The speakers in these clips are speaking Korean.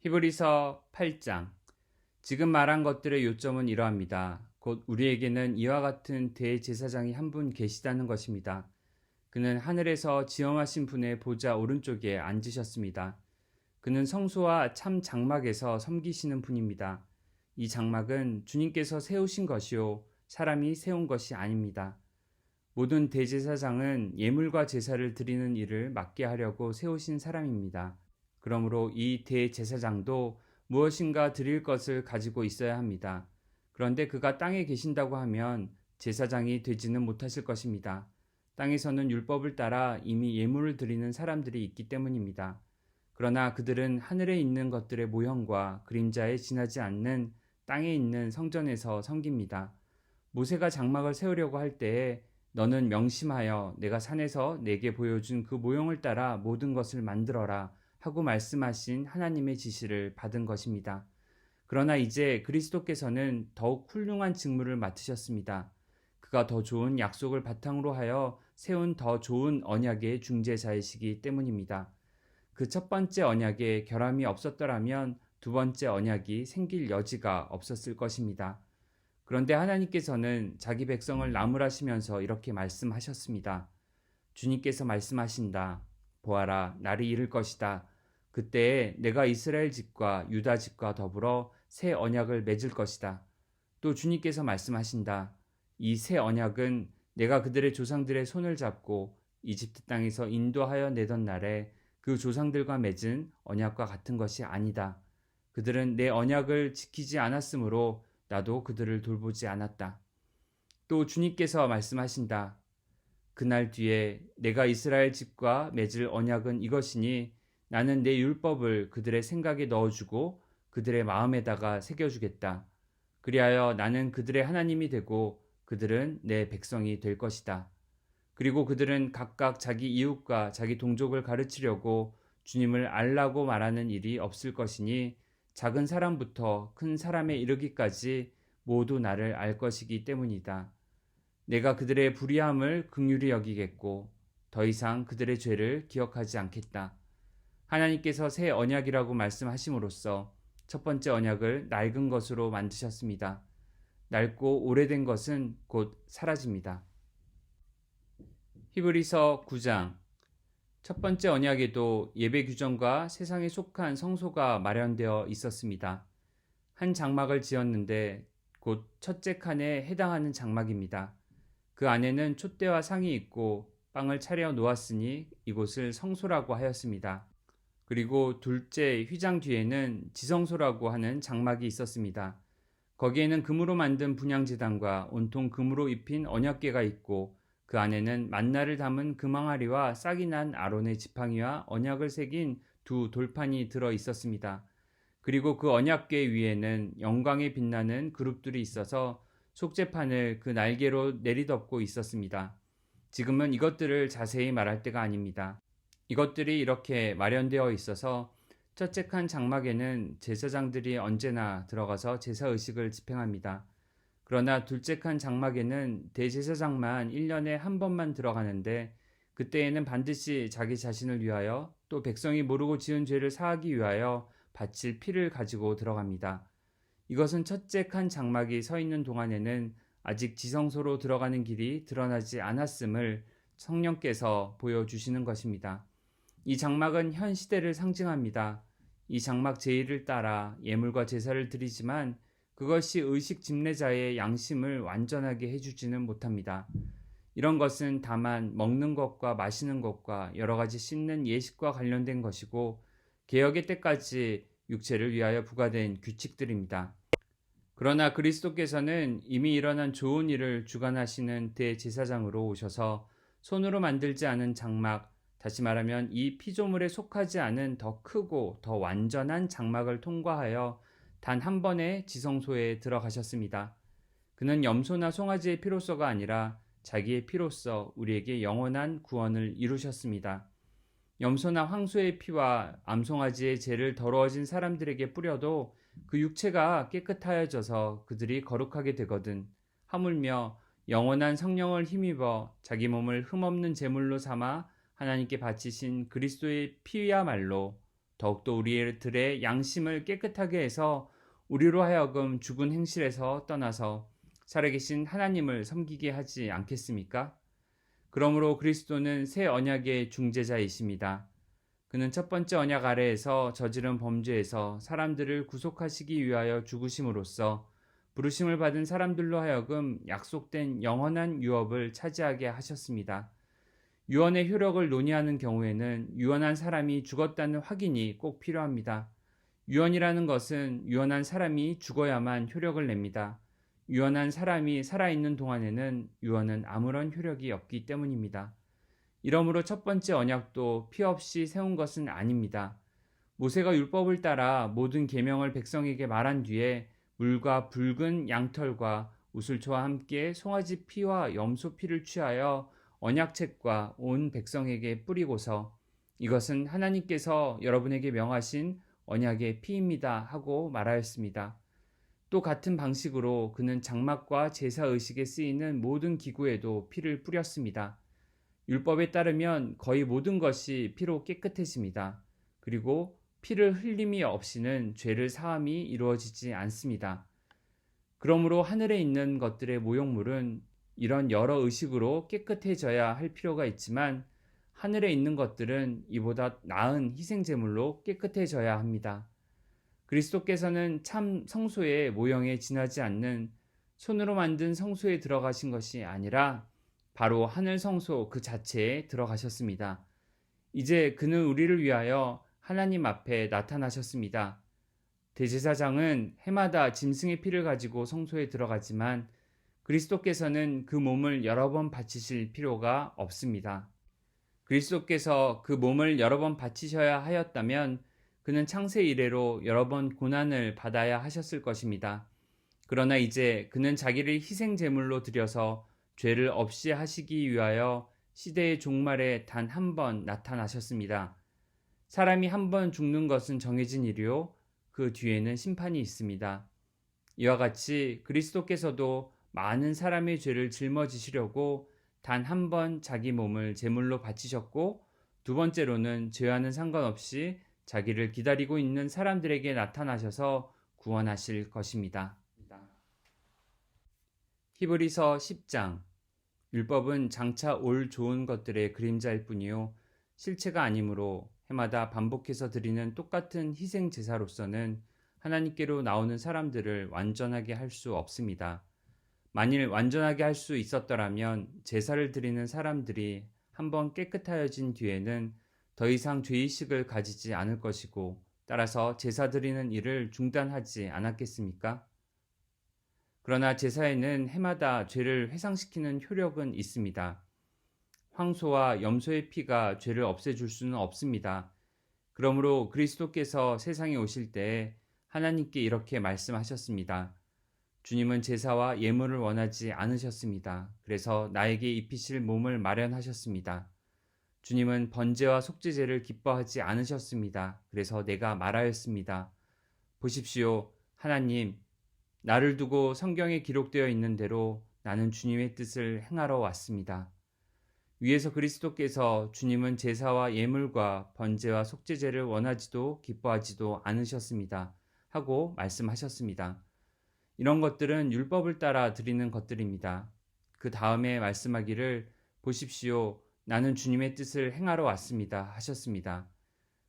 히브리서 8장. 지금 말한 것들의 요점은 이러합니다. 곧 우리에게는 이와 같은 대제사장이 한 분 계시다는 것입니다. 그는 하늘에서 지엄하신 분의 보좌 오른쪽에 앉으셨습니다. 그는 성소와 참 장막에서 섬기시는 분입니다. 이 장막은 주님께서 세우신 것이요 사람이 세운 것이 아닙니다. 모든 대제사장은 예물과 제사를 드리는 일을 맡게 하려고 세우신 사람입니다. 그러므로 이 대제사장도 무엇인가 드릴 것을 가지고 있어야 합니다. 그런데 그가 땅에 계신다고 하면 제사장이 되지는 못하실 것입니다. 땅에서는 율법을 따라 이미 예물을 드리는 사람들이 있기 때문입니다. 그러나 그들은 하늘에 있는 것들의 모형과 그림자에 지나지 않는 땅에 있는 성전에서 섬깁니다. 모세가 장막을 세우려고 할 때에 너는 명심하여 내가 산에서 내게 보여준 그 모형을 따라 모든 것을 만들어라 하고 말씀하신 하나님의 지시를 받은 것입니다. 그러나 이제 그리스도께서는 더욱 훌륭한 직무를 맡으셨습니다. 그가 더 좋은 약속을 바탕으로 하여 세운 더 좋은 언약의 중재자이시기 때문입니다. 그 첫 번째 언약에 결함이 없었더라면 두 번째 언약이 생길 여지가 없었을 것입니다. 그런데 하나님께서는 자기 백성을 나무라시면서 이렇게 말씀하셨습니다. 주님께서 말씀하신다. 보아라, 날이 이를 것이다. 그때에 내가 이스라엘 집과 유다 집과 더불어 새 언약을 맺을 것이다. 또 주님께서 말씀하신다. 이 새 언약은 내가 그들의 조상들의 손을 잡고 이집트 땅에서 인도하여 내던 날에 그 조상들과 맺은 언약과 같은 것이 아니다. 그들은 내 언약을 지키지 않았으므로 나도 그들을 돌보지 않았다. 또 주님께서 말씀하신다. 그날 뒤에 내가 이스라엘 집과 맺을 언약은 이것이니 나는 내 율법을 그들의 생각에 넣어주고 그들의 마음에다가 새겨주겠다. 그리하여 나는 그들의 하나님이 되고 그들은 내 백성이 될 것이다. 그리고 그들은 각각 자기 이웃과 자기 동족을 가르치려고 주님을 알라고 말하는 일이 없을 것이니 작은 사람부터 큰 사람에 이르기까지 모두 나를 알 것이기 때문이다. 내가 그들의 불의함을 긍휼히 여기겠고 더 이상 그들의 죄를 기억하지 않겠다. 하나님께서 새 언약이라고 말씀하심으로써 첫 번째 언약을 낡은 것으로 만드셨습니다. 낡고 오래된 것은 곧 사라집니다. 히브리서 9장. 첫 번째 언약에도 예배 규정과 세상에 속한 성소가 마련되어 있었습니다. 한 장막을 지었는데 곧 첫째 칸에 해당하는 장막입니다. 그 안에는 촛대와 상이 있고 빵을 차려 놓았으니 이곳을 성소라고 하였습니다. 그리고 둘째 휘장 뒤에는 지성소라고 하는 장막이 있었습니다. 거기에는 금으로 만든 분향제단과 온통 금으로 입힌 언약궤가 있고 그 안에는 만나를 담은 금항아리와 싹이 난 아론의 지팡이와 언약을 새긴 두 돌판이 들어 있었습니다. 그리고 그 언약궤 위에는 영광에 빛나는 그룹들이 있어서 속죄판을 그 날개로 내리덮고 있었습니다. 지금은 이것들을 자세히 말할 때가 아닙니다. 이것들이 이렇게 마련되어 있어서 첫째 칸 장막에는 제사장들이 언제나 들어가서 제사의식을 집행합니다. 그러나 둘째 칸 장막에는 대제사장만 1년에 한 번만 들어가는데 그때에는 반드시 자기 자신을 위하여 또 백성이 모르고 지은 죄를 사하기 위하여 바칠 피를 가지고 들어갑니다. 이것은 첫째 칸 장막이 서 있는 동안에는 아직 지성소로 들어가는 길이 드러나지 않았음을 성령께서 보여주시는 것입니다. 이 장막은 현 시대를 상징합니다. 이 장막 제1을 따라 예물과 제사를 드리지만 그것이 의식 집례자의 양심을 완전하게 해주지는 못합니다. 이런 것은 다만 먹는 것과 마시는 것과 여러 가지 씻는 예식과 관련된 것이고 개혁의 때까지 육체를 위하여 부과된 규칙들입니다. 그러나 그리스도께서는 이미 일어난 좋은 일을 주관하시는 대제사장으로 오셔서 손으로 만들지 않은 장막, 다시 말하면 이 피조물에 속하지 않은 더 크고 더 완전한 장막을 통과하여 단 한 번의 지성소에 들어가셨습니다. 그는 염소나 송아지의 피로서가 아니라 자기의 피로써 우리에게 영원한 구원을 이루셨습니다. 염소나 황소의 피와 암송아지의 죄를 더러워진 사람들에게 뿌려도 그 육체가 깨끗하여져서 그들이 거룩하게 되거든 하물며 영원한 성령을 힘입어 자기 몸을 흠없는 제물로 삼아 하나님께 바치신 그리스도의 피야말로 더욱더 우리들의 양심을 깨끗하게 해서 우리로 하여금 죽은 행실에서 떠나서 살아계신 하나님을 섬기게 하지 않겠습니까? 그러므로 그리스도는 새 언약의 중재자이십니다. 그는 첫 번째 언약 아래에서 저지른 범죄에서 사람들을 구속하시기 위하여 죽으심으로써 부르심을 받은 사람들로 하여금 약속된 영원한 유업을 차지하게 하셨습니다. 유언의 효력을 논의하는 경우에는 유언한 사람이 죽었다는 확인이 꼭 필요합니다. 유언이라는 것은 유언한 사람이 죽어야만 효력을 냅니다. 유언한 사람이 살아있는 동안에는 유언은 아무런 효력이 없기 때문입니다. 이러므로 첫 번째 언약도 피 없이 세운 것은 아닙니다. 모세가 율법을 따라 모든 계명을 백성에게 말한 뒤에 물과 붉은 양털과 우슬초와 함께 송아지 피와 염소 피를 취하여 언약책과 온 백성에게 뿌리고서 이것은 하나님께서 여러분에게 명하신 언약의 피입니다 하고 말하였습니다. 또 같은 방식으로 그는 장막과 제사 의식에 쓰이는 모든 기구에도 피를 뿌렸습니다. 율법에 따르면 거의 모든 것이 피로 깨끗해집니다. 그리고 피를 흘림이 없이는 죄를 사함이 이루어지지 않습니다. 그러므로 하늘에 있는 것들의 모형물은 이런 여러 의식으로 깨끗해져야 할 필요가 있지만 하늘에 있는 것들은 이보다 나은 희생제물로 깨끗해져야 합니다. 그리스도께서는 참 성소의 모형에 지나지 않는 손으로 만든 성소에 들어가신 것이 아니라 바로 하늘 성소 그 자체에 들어가셨습니다. 이제 그는 우리를 위하여 하나님 앞에 나타나셨습니다. 대제사장은 해마다 짐승의 피를 가지고 성소에 들어가지만 그리스도께서는 그 몸을 여러 번 바치실 필요가 없습니다. 그리스도께서 그 몸을 여러 번 바치셔야 하였다면 그는 창세 이래로 여러 번 고난을 받아야 하셨을 것입니다. 그러나 이제 그는 자기를 희생 제물로 드려서 죄를 없이 하시기 위하여 시대의 종말에 단 한 번 나타나셨습니다. 사람이 한 번 죽는 것은 정해진 일이요 그 뒤에는 심판이 있습니다. 이와 같이 그리스도께서도 많은 사람의 죄를 짊어지시려고 단 한 번 자기 몸을 제물로 바치셨고 두 번째로는 죄와는 상관없이 자기를 기다리고 있는 사람들에게 나타나셔서 구원하실 것입니다. 히브리서 10장 율법은 장차 올 좋은 것들의 그림자일 뿐이요 실체가 아니므로 해마다 반복해서 드리는 똑같은 희생 제사로서는 하나님께로 나오는 사람들을 완전하게 할 수 없습니다. 만일 완전하게 할 수 있었더라면 제사를 드리는 사람들이 한번 깨끗하여진 뒤에는 더 이상 죄의식을 가지지 않을 것이고 따라서 제사 드리는 일을 중단하지 않았겠습니까? 그러나 제사에는 해마다 죄를 회상시키는 효력은 있습니다. 황소와 염소의 피가 죄를 없애줄 수는 없습니다. 그러므로 그리스도께서 세상에 오실 때에 하나님께 이렇게 말씀하셨습니다. 주님은 제사와 예물을 원하지 않으셨습니다. 그래서 나에게 입히실 몸을 마련하셨습니다. 주님은 번제와 속죄제를 기뻐하지 않으셨습니다. 그래서 내가 말하였습니다. 보십시오. 하나님, 나를 두고 성경에 기록되어 있는 대로 나는 주님의 뜻을 행하러 왔습니다. 위에서 그리스도께서 주님은 제사와 예물과 번제와 속죄제를 원하지도 기뻐하지도 않으셨습니다. 하고 말씀하셨습니다. 이런 것들은 율법을 따라 드리는 것들입니다. 그 다음에 말씀하기를 보십시오. 나는 주님의 뜻을 행하러 왔습니다. 하셨습니다.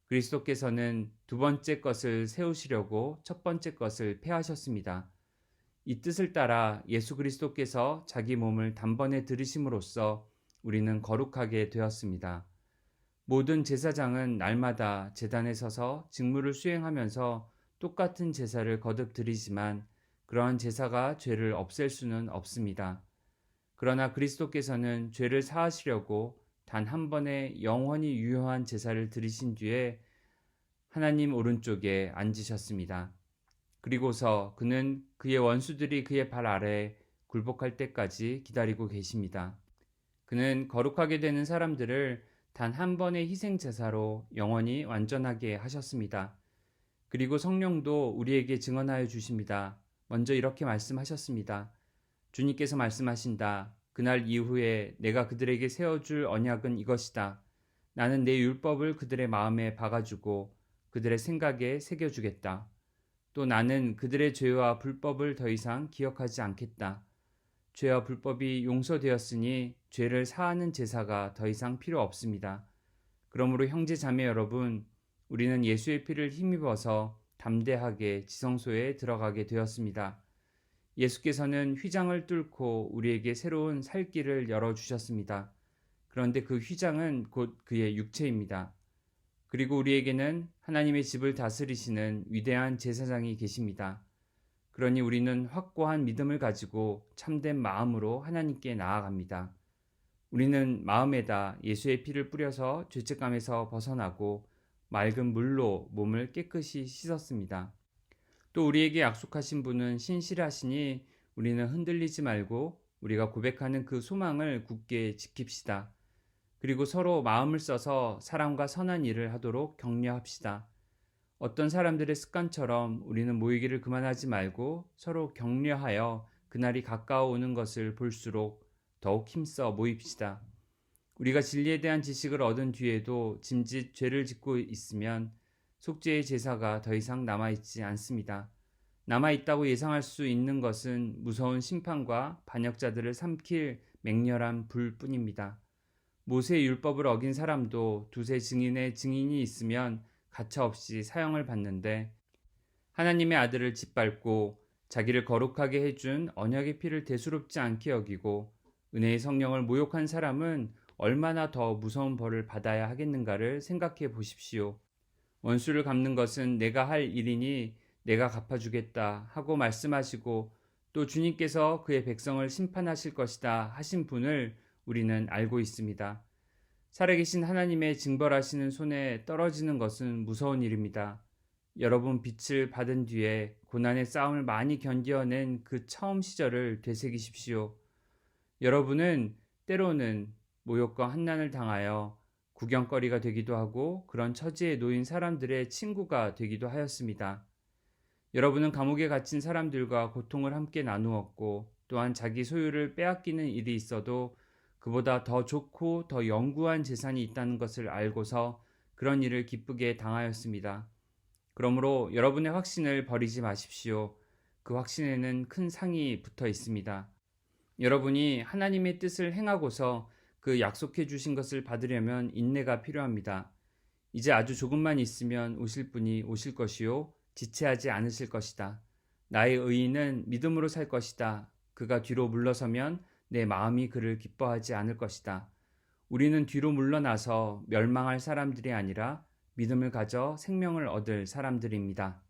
그리스도께서는 두 번째 것을 세우시려고 첫 번째 것을 폐하셨습니다. 이 뜻을 따라 예수 그리스도께서 자기 몸을 단번에 들이심으로써 우리는 거룩하게 되었습니다. 모든 제사장은 날마다 제단에 서서 직무를 수행하면서 똑같은 제사를 거듭 드리지만 그러한 제사가 죄를 없앨 수는 없습니다. 그러나 그리스도께서는 죄를 사하시려고 단 한 번의 영원히 유효한 제사를 드리신 뒤에 하나님 오른쪽에 앉으셨습니다. 그리고서 그는 그의 원수들이 그의 발 아래에 굴복할 때까지 기다리고 계십니다. 그는 거룩하게 되는 사람들을 단 한 번의 희생 제사로 영원히 완전하게 하셨습니다. 그리고 성령도 우리에게 증언하여 주십니다. 먼저 이렇게 말씀하셨습니다. 주님께서 말씀하신다. 그날 이후에 내가 그들에게 세워줄 언약은 이것이다. 나는 내 율법을 그들의 마음에 박아주고 그들의 생각에 새겨주겠다. 또 나는 그들의 죄와 불법을 더 이상 기억하지 않겠다. 죄와 불법이 용서되었으니 죄를 사하는 제사가 더 이상 필요 없습니다. 그러므로 형제 자매 여러분, 우리는 예수의 피를 힘입어서 담대하게 지성소에 들어가게 되었습니다. 예수께서는 휘장을 뚫고 우리에게 새로운 살 길을 열어주셨습니다. 그런데 그 휘장은 곧 그의 육체입니다. 그리고 우리에게는 하나님의 집을 다스리시는 위대한 제사장이 계십니다. 그러니 우리는 확고한 믿음을 가지고 참된 마음으로 하나님께 나아갑니다. 우리는 마음에다 예수의 피를 뿌려서 죄책감에서 벗어나고 맑은 물로 몸을 깨끗이 씻었습니다. 또 우리에게 약속하신 분은 신실하시니 우리는 흔들리지 말고 우리가 고백하는 그 소망을 굳게 지킵시다. 그리고 서로 마음을 써서 사랑과 선한 일을 하도록 격려합시다. 어떤 사람들의 습관처럼 우리는 모이기를 그만하지 말고 서로 격려하여 그날이 가까워오는 것을 볼수록 더욱 힘써 모입시다. 우리가 진리에 대한 지식을 얻은 뒤에도 짐짓 죄를 짓고 있으면 속죄의 제사가 더 이상 남아있지 않습니다. 남아있다고 예상할 수 있는 것은 무서운 심판과 반역자들을 삼킬 맹렬한 불뿐입니다. 모세의 율법을 어긴 사람도 두세 증인의 증인이 있으면 가차없이 사형을 받는데 하나님의 아들을 짓밟고 자기를 거룩하게 해준 언약의 피를 대수롭지 않게 여기고 은혜의 성령을 모욕한 사람은 얼마나 더 무서운 벌을 받아야 하겠는가를 생각해 보십시오. 원수를 갚는 것은 내가 할 일이니 내가 갚아주겠다 하고 말씀하시고 또 주님께서 그의 백성을 심판하실 것이다 하신 분을 우리는 알고 있습니다. 살아계신 하나님의 징벌하시는 손에 떨어지는 것은 무서운 일입니다. 여러분 빛을 받은 뒤에 고난의 싸움을 많이 견뎌낸 그 처음 시절을 되새기십시오. 여러분은 때로는 모욕과 한난을 당하여 구경거리가 되기도 하고 그런 처지에 놓인 사람들의 친구가 되기도 하였습니다. 여러분은 감옥에 갇힌 사람들과 고통을 함께 나누었고 또한 자기 소유를 빼앗기는 일이 있어도 그보다 더 좋고 더 영구한 재산이 있다는 것을 알고서 그런 일을 기쁘게 당하였습니다. 그러므로 여러분의 확신을 버리지 마십시오. 그 확신에는 큰 상이 붙어 있습니다. 여러분이 하나님의 뜻을 행하고서 그 약속해 주신 것을 받으려면 인내가 필요합니다. 이제 아주 조금만 있으면 오실 분이 오실 것이요 지체하지 않으실 것이다. 나의 의인은 믿음으로 살 것이다. 그가 뒤로 물러서면 내 마음이 그를 기뻐하지 않을 것이다. 우리는 뒤로 물러나서 멸망할 사람들이 아니라 믿음을 가져 생명을 얻을 사람들입니다.